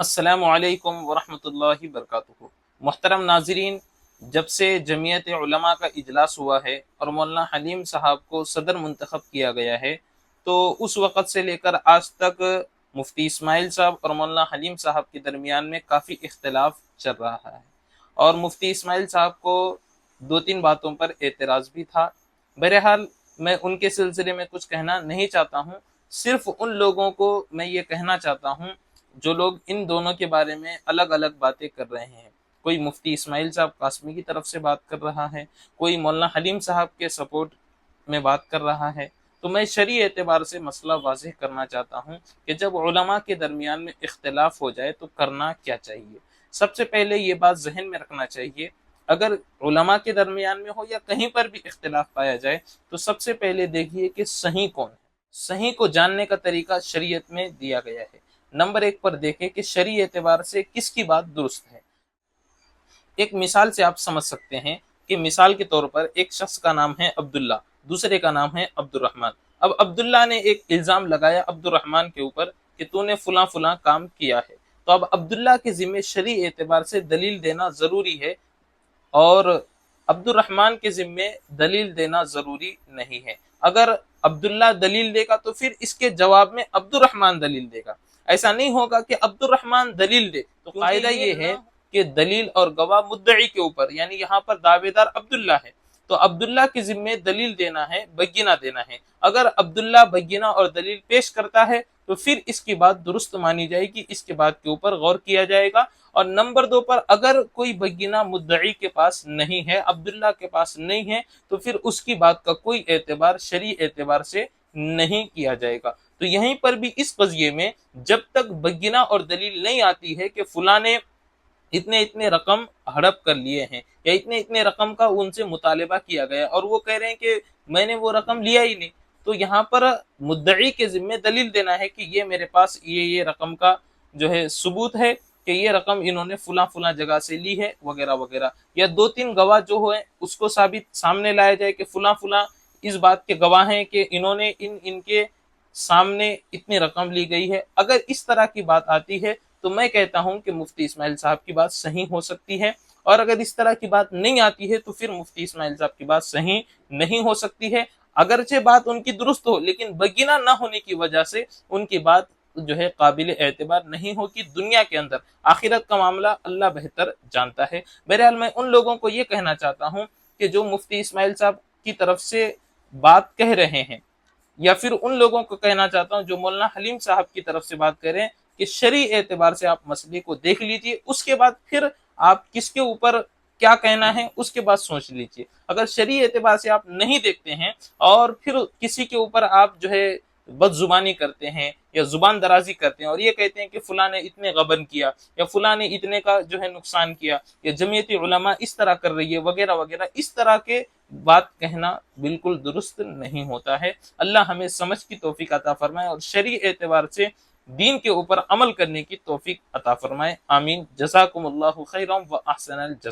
السلام علیکم ورحمۃ اللہ وبرکاتہ۔ محترم ناظرین، جب سے جمعیت علماء کا اجلاس ہوا ہے اور مولانا حلیم صاحب کو صدر منتخب کیا گیا ہے، تو اس وقت سے لے کر آج تک مفتی اسماعیل صاحب اور مولانا حلیم صاحب کے درمیان میں کافی اختلاف چل رہا ہے، اور مفتی اسماعیل صاحب کو دو تین باتوں پر اعتراض بھی تھا۔ بہرحال میں ان کے سلسلے میں کچھ کہنا نہیں چاہتا ہوں، صرف ان لوگوں کو میں یہ کہنا چاہتا ہوں جو لوگ ان دونوں کے بارے میں الگ الگ باتیں کر رہے ہیں۔ کوئی مفتی اسماعیل صاحب قاسمی کی طرف سے بات کر رہا ہے، کوئی مولانا حلیم صاحب کے سپورٹ میں بات کر رہا ہے، تو میں شرعی اعتبار سے مسئلہ واضح کرنا چاہتا ہوں کہ جب علماء کے درمیان میں اختلاف ہو جائے تو کرنا کیا چاہیے۔ سب سے پہلے یہ بات ذہن میں رکھنا چاہیے، اگر علماء کے درمیان میں ہو یا کہیں پر بھی اختلاف پایا جائے تو سب سے پہلے دیکھیے کہ صحیح کون ہے۔ صحیح کو جاننے کا طریقہ شریعت میں دیا گیا ہے۔ نمبر ایک پر دیکھیں کہ شرعی اعتبار سے کس کی بات درست ہے۔ ایک مثال سے آپ سمجھ سکتے ہیں کہ مثال کے طور پر ایک شخص کا نام ہے عبداللہ، دوسرے کا نام ہے عبد الرحمن۔ اب عبداللہ نے ایک الزام لگایا عبد الرحمن کے اوپر کہ تو نے فلاں فلاں کام کیا ہے، تو اب عبداللہ کے ذمہ شرعی اعتبار سے دلیل دینا ضروری ہے، اور عبد الرحمن کے ذمے دلیل دینا ضروری نہیں ہے۔ اگر عبداللہ دلیل دے گا تو پھر اس کے جواب میں عبد الرحمن دلیل دے گا، ایسا نہیں ہوگا کہ عبد الرحمن دلیل دے۔ تو قاعدہ یہ ہے کہ دلیل اور گواہ مدعی کے اوپر، یعنی یہاں پر دعوے دار عبداللہ ہے، تو عبداللہ کے ذمے دلیل دینا ہے، بینہ دینا ہے۔ اگر عبداللہ بینہ اور دلیل پیش کرتا ہے تو پھر اس کی بات درست مانی جائے گی، اس کے بات کے اوپر غور کیا جائے گا۔ اور نمبر دو پر اگر کوئی بینہ مدعی کے پاس نہیں ہے، عبداللہ کے پاس نہیں ہے، تو پھر اس کی بات کا کوئی اعتبار شرعی اعتبار سے نہیں کیا جائے گا۔ تو یہیں پر بھی اس قضیے میں جب تک بینہ اور دلیل نہیں آتی ہے کہ فلاں نے اتنے رقم ہڑپ کر لیے ہیں یا اتنے رقم کا ان سے مطالبہ کیا گیا اور وہ کہہ رہے ہیں کہ میں نے وہ رقم لیا ہی نہیں، تو یہاں پر مدعی کے ذمہ دلیل دینا ہے کہ یہ میرے پاس یہ رقم کا جو ہے ثبوت ہے کہ یہ رقم انہوں نے فلاں فلاں جگہ سے لی ہے وغیرہ وغیرہ، یا دو تین گواہ جو ہوئے اس کو ثابت سامنے لایا جائے کہ فلاں فلاں اس بات کے گواہ ہیں کہ انہوں نے ان کے سامنے اتنی رقم لی گئی ہے۔ اگر اس طرح کی بات آتی ہے تو میں کہتا ہوں کہ مفتی اسماعیل صاحب کی بات صحیح ہو سکتی ہے، اور اگر اس طرح کی بات نہیں آتی ہے تو پھر مفتی اسماعیل صاحب کی بات صحیح نہیں ہو سکتی ہے۔ اگرچہ بات ان کی درست ہو لیکن بینہ نہ ہونے کی وجہ سے ان کی بات جو ہے قابل اعتبار نہیں ہوگی دنیا کے اندر، آخرت کا معاملہ اللہ بہتر جانتا ہے۔ بہرحال میں ان لوگوں کو یہ کہنا چاہتا ہوں کہ جو مفتی اسماعیل صاحب کی طرف سے بات کہہ رہے ہیں، یا پھر ان لوگوں کو کہنا چاہتا ہوں جو مولانا حلیم صاحب کی طرف سے بات کریں، کہ شرعی اعتبار سے آپ مسئلے کو دیکھ لیجئے، اس کے بعد پھر آپ کس کے اوپر کیا کہنا ہے اس کے بعد سوچ لیجئے۔ اگر شرعی اعتبار سے آپ نہیں دیکھتے ہیں اور پھر کسی کے اوپر آپ جو ہے بد زبانی کرتے ہیں یا زبان درازی کرتے ہیں اور یہ کہتے ہیں کہ فلاں نے اتنے غبن کیا یا فلاں نے اتنے کا جو ہے نقصان کیا یا جمعیت علماء اس طرح کر رہی ہے وغیرہ وغیرہ، اس طرح کے بات کہنا بالکل درست نہیں ہوتا ہے۔ اللہ ہمیں سمجھ کی توفیق عطا فرمائے اور شرعی اعتبار سے دین کے اوپر عمل کرنے کی توفیق عطا فرمائے، آمین۔ جزاکم اللہ خیرا و احسن الجزا۔